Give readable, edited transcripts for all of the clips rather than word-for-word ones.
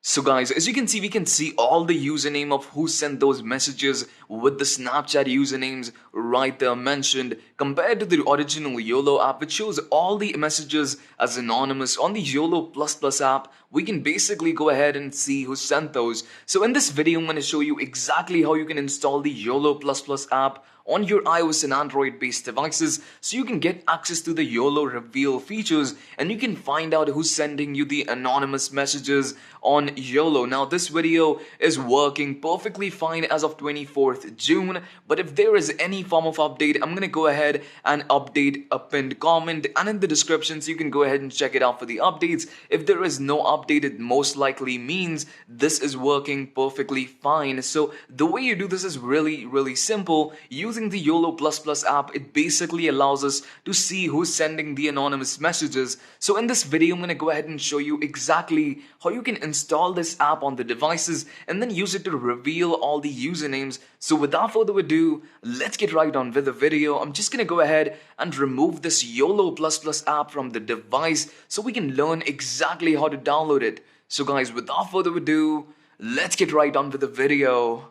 So guys, as you can see, we can see all the username of who sent those messages with the Snapchat usernames right there mentioned compared to the original Yolo app, which shows all the messages as anonymous. On the Yolo Plus Plus app, we can basically go ahead and see who sent those. So in this video, I'm going to show you exactly how you can install the Yolo Plus Plus app on your iOS and Android based devices so you can get access to the Yolo reveal features and you can find out who's sending you the anonymous messages on Yolo. Now this video is working perfectly fine as of 24th June, but if there is any form of update, I'm gonna go ahead and update a pinned comment and in the description so you can go ahead and check it out for the updates. If there is no update, it most likely means this is working perfectly fine. So the way you do this is really simple. Using the Yolo Plus Plus app, it basically allows us to see who's sending the anonymous messages. So in this video, I'm going to go ahead and show you exactly how you can install this app on the devices and then use it to reveal all the usernames. So without further ado, let's get right on with the video. I'm just going to go ahead and remove this Yolo Plus Plus app from the device so we can learn exactly how to download it. So guys, without further ado, let's get right on with the video.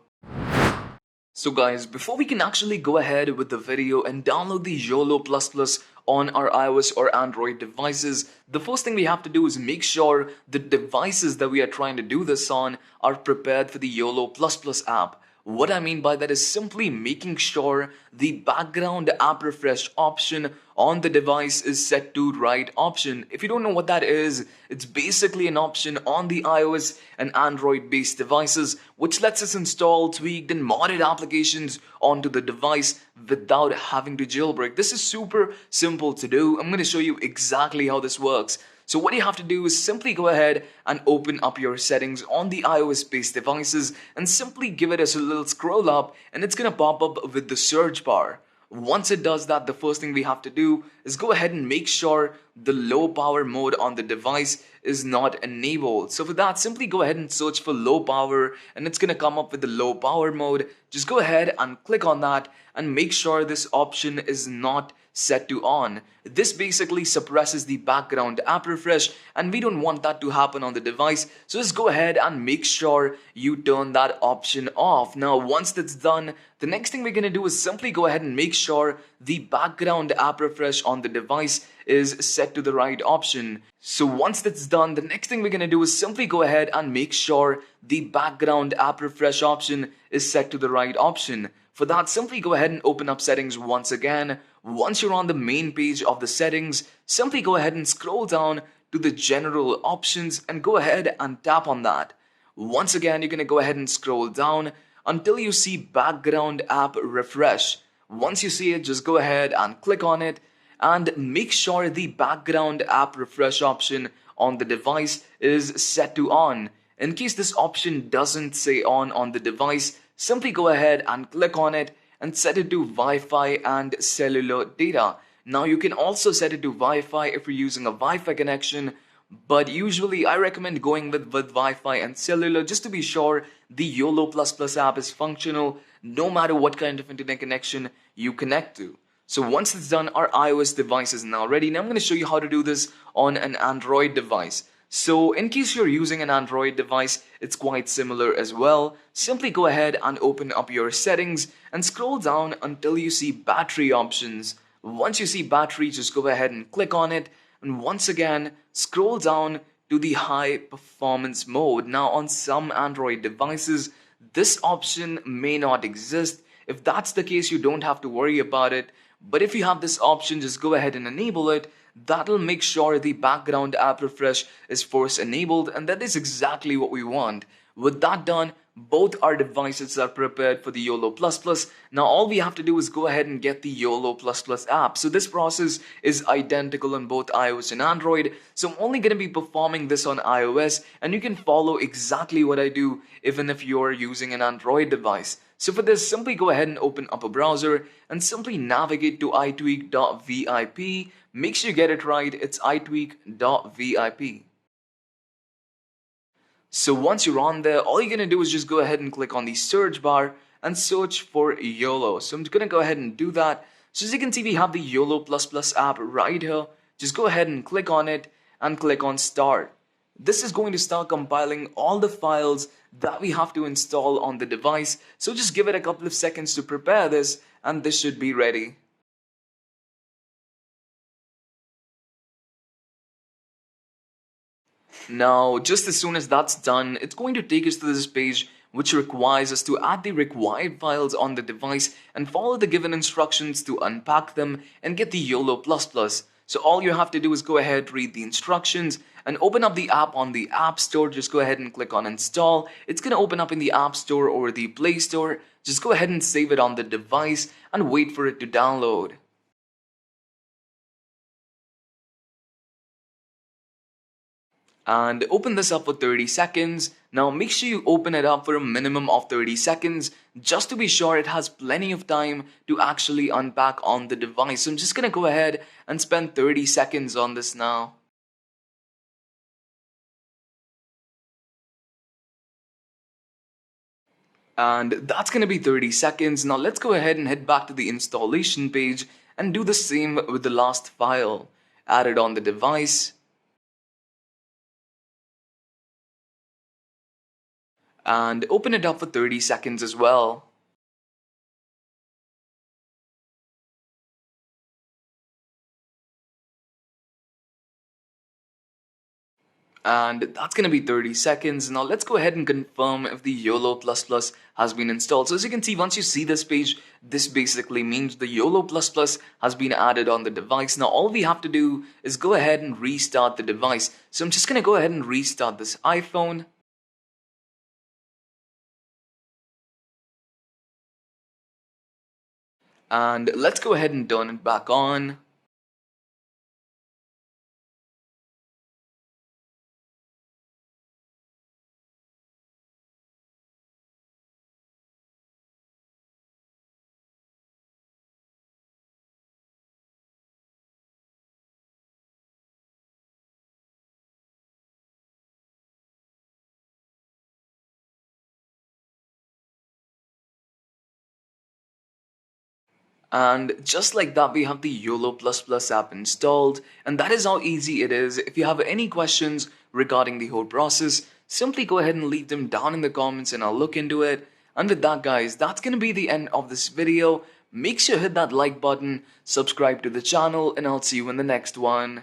So guys, before we can actually go ahead with the video and download the Yolo Plus Plus on our iOS or Android devices, the first thing we have to do is make sure the devices that we are trying to do this on are prepared for the Yolo Plus Plus app. What I mean by that is simply making sure the background app refresh option on the device is set to right option. If you don't know what that is, it's basically an option on the iOS and Android based devices which lets us install tweaked and modded applications onto the device without having to jailbreak. This is super simple to do. I'm going to show you exactly how this works. So what you have to do is simply go ahead and open up your settings on the iOS based devices and simply give it a little scroll up and it's going to pop up with the search bar. Once it does that, the first thing we have to do is go ahead and make sure the low power mode on the device is not enabled. So for that, simply go ahead and search for low power and it's going to come up with the low power mode. Just go ahead and click on that and make sure this option is not set to on. This basically suppresses the background app refresh and we don't want that to happen on the device. So just go ahead and make sure you turn that option off. Now once that's done, the next thing we're going to do is simply go ahead and make sure the background app refresh on the device is set to the right option. So once that's done, the next thing we're going to do is simply go ahead and make sure the background app refresh option is set to the right option. For that, simply go ahead and open up settings once again. Once you're on the main page of the settings, simply go ahead and scroll down to the general options and go ahead and tap on that. Once again, you're going to go ahead and scroll down until you see background app refresh. Once you see it, just go ahead and click on it and make sure the background app refresh option on the device is set to on. In case this option doesn't say on the device, simply go ahead and click on it and set it to Wi-Fi and cellular data. Now you can also set it to Wi-Fi if you're using a Wi-Fi connection, but usually I recommend going with Wi-Fi and cellular just to be sure the Yolo Plus Plus app is functional no matter what kind of internet connection you connect to. So once it's done, our iOS device is now ready. Now I'm going to show you how to do this on an Android device. So in case you're using an Android device, it's quite similar as well. Simply go ahead and open up your settings and scroll down until you see battery options. Once you see battery, just go ahead and click on it. And once again, scroll down to the high performance mode. Now on some Android devices, this option may not exist. If that's the case, you don't have to worry about it. But if you have this option, just go ahead and enable it. That'll make sure the background app refresh is force enabled, and that is exactly what we want. With that done, both our devices are prepared for the Yolo Plus Plus. Now all we have to do is go ahead and get the Yolo Plus Plus app. So this process is identical on both iOS and Android. So I'm only going to be performing this on iOS, and you can follow exactly what I do even if you're using an Android device. So for this, simply go ahead and open up a browser and simply navigate to itweak.vip. Make sure you get it right, it's itweak.vip. So once you're on there, all you're going to do is just go ahead and click on the search bar and search for Yolo. So I'm going to go ahead and do that. So as you can see, we have the Yolo Plus Plus app right here. Just go ahead and click on it and click on start. this is going to start compiling all the files that we have to install on the device. So just give it a couple of seconds to prepare this, and this should be ready. Now, just as soon as that's done, it's going to take us to this page which requires us to add the required files on the device and follow the given instructions to unpack them and get the YOLO++. So all you have to do is go ahead, read the instructions, and open up the app on the App Store. Just go ahead and click on install. It's going to open up in the App Store or the Play Store. Just go ahead and save it on the device and wait for it to download. And open this up for 30 seconds. Now make sure you open it up for a minimum of 30 seconds just to be sure it has plenty of time to actually unpack on the device. So I'm just gonna go ahead and spend 30 seconds on this now. And that's gonna be 30 seconds. Now let's go ahead and head back to the installation page and do the same with the last file. Add it on the device. And open it up for 30 seconds as well. And that's going to be 30 seconds. Now let's go ahead and confirm if the YOLO++ has been installed. So as you can see, once you see this page, this basically means the YOLO++ has been added on the device. Now all we have to do is go ahead and restart the device. So I'm just going to go ahead and restart this iPhone. And let's go ahead and turn it back on. And just like that, we have the YOLO++ app installed. And that is how easy it is. If you have any questions regarding the whole process, simply go ahead and leave them down in the comments and I'll look into it. And with that, guys, that's going to be the end of this video. Make sure you hit that like button, subscribe to the channel, and I'll see you in the next one.